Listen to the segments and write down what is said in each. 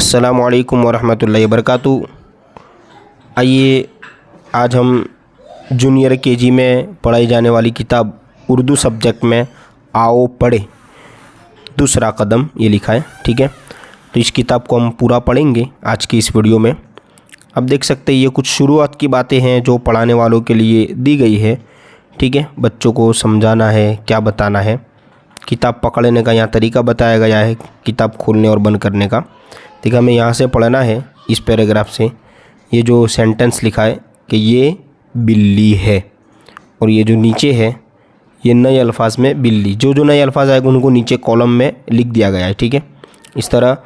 अस्सलामु अलैकुम वरहमतुल्लाहि वबरकातुहू। आइए आज हम जूनियर केजी में पढ़ाई जाने वाली किताब उर्दू सब्जेक्ट में आओ पढ़े दूसरा कदम ये लिखा है, ठीक है। तो इस किताब को हम पूरा पढ़ेंगे आज की इस वीडियो में। अब देख सकते हैं ये कुछ शुरुआत की बातें हैं जो पढ़ाने वालों के लिए दी गई है, ठीक है। बच्चों को समझाना है, क्या बताना है, किताब पकड़ने का यहाँ तरीका बताया गया है, किताब खोलने और बंद करने का। देखिए हमें यहाँ से पढ़ना है इस पैराग्राफ से। ये जो सेंटेंस लिखा है कि ये बिल्ली है, और ये जो नीचे है ये नए अल्फाज में बिल्ली, जो नए अल्फाज आएगा उनको नीचे कॉलम में लिख दिया गया है, ठीक है। इस तरह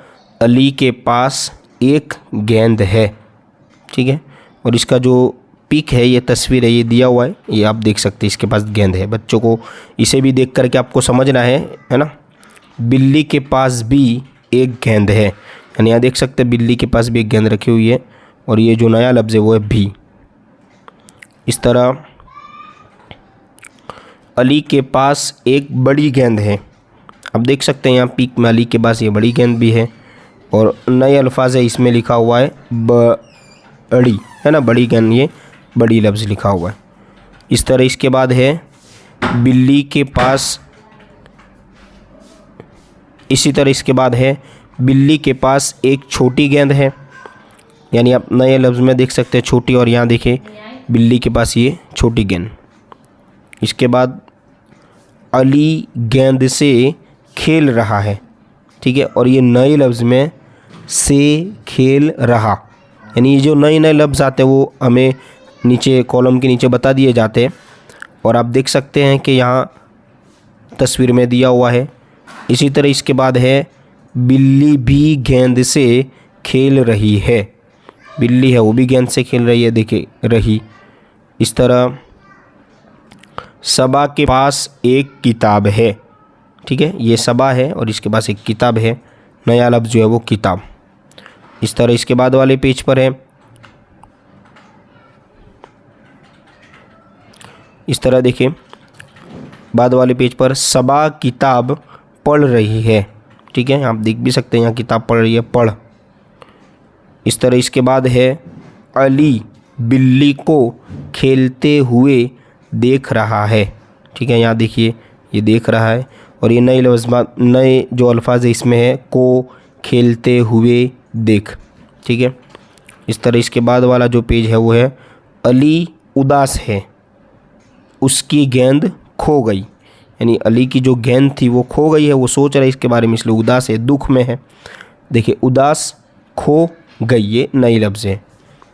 अली के पास एक गेंद है, ठीक है। और इसका जो पिक है, ये तस्वीर है, ये दिया हुआ है, ये आप देख सकते हैं इसके पास गेंद है। बच्चों को इसे भी देख करके आपको समझना है ना। बिल्ली के पास भी एक गेंद है, यानी यहाँ देख सकते हैं बिल्ली के पास भी एक गेंद रखी हुई है, और ये जो नया लफ्ज़ है वो है भी। इस तरह अली के पास एक बड़ी गेंद है। अब देख सकते हैं यहाँ पिक में अली के पास ये बड़ी गेंद भी है, और नए अल्फाज है इसमें लिखा हुआ है बड़ी, है ना, बड़ी गेंद, ये बड़ी लफ्ज़ लिखा हुआ है। इस तरह इसके बाद है बिल्ली के पास, इसी तरह इसके बाद है बिल्ली के पास एक छोटी गेंद है, यानी आप नए लफ्ज़ में देख सकते हैं छोटी, और यहाँ देखिए बिल्ली के पास ये छोटी गेंद। इसके बाद अली गेंद से खेल रहा है, ठीक है, और ये नए लफ्ज़ में से खेल रहा, यानी ये जो नए लफ्ज़ आते हैं वो हमें नीचे कॉलम के नीचे बता दिए जाते हैं, और आप देख सकते हैं कि यहाँ तस्वीर में दिया हुआ है। इसी तरह इसके बाद है बिल्ली भी गेंद से खेल रही है, बिल्ली है वो भी गेंद से खेल रही है, देखिए रही। इस तरह सबा के पास एक किताब है, ठीक है, ये सबा है और इसके पास एक किताब है, नया लफ्ज़ जो है वो किताब। इस तरह इसके बाद वाले पेज पर है, इस तरह देखिए बाद वाले पेज पर सबा किताब पढ़ रही है, ठीक है, आप देख भी सकते हैं यहाँ किताब पढ़ रही है, पढ़। इस तरह इसके बाद है अली बिल्ली को खेलते हुए देख रहा है, ठीक है, यहाँ देखिए ये देख रहा है, और ये नए जो अल्फाज है इसमें है को खेलते हुए देख, ठीक है। इस तरह इसके बाद वाला जो पेज है वो है अली उदास है, उसकी गेंद खो गई, यानी अली की जो गेंद थी वो खो गई है, वो सोच रहा है इसके बारे में, इसलिए उदास है, दुख में है। देखिए उदास खो गई, ये नई लफ्ज़ है।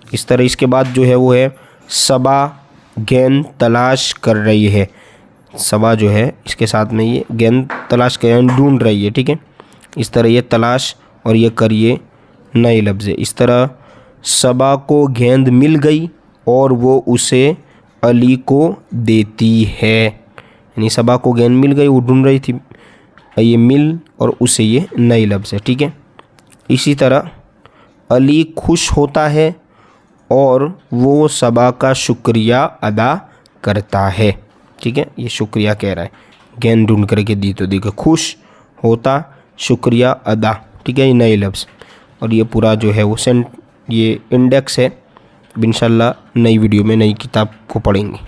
इस तरह इसके बाद जो है वो है सबा गेंद तलाश कर रही है, सबा जो है इसके साथ में ये गेंद तलाश कर ढूंढ रही है, ठीक है। इस तरह ये तलाश और ये करिए नए लफ्ज़ है। इस तरह सबा को गेंद मिल गई और वो उसे अली को देती है, यानी सबा को गेंद मिल गई, वो ढूंढ रही थी, ये मिल और उसे ये नई लफ्ज़ है, ठीक है। इसी तरह अली खुश होता है और वो सबा का शुक्रिया अदा करता है, ठीक है, ये शुक्रिया कह रहा है, गेंद ढूंढ करके दी तो देखो खुश होता, शुक्रिया अदा, ठीक है, ये नए लफ्ज़। और ये पूरा जो है वो ये इंडेक्स है। इंशाल्लाह नई वीडियो में नई किताब को पढ़ेंगे।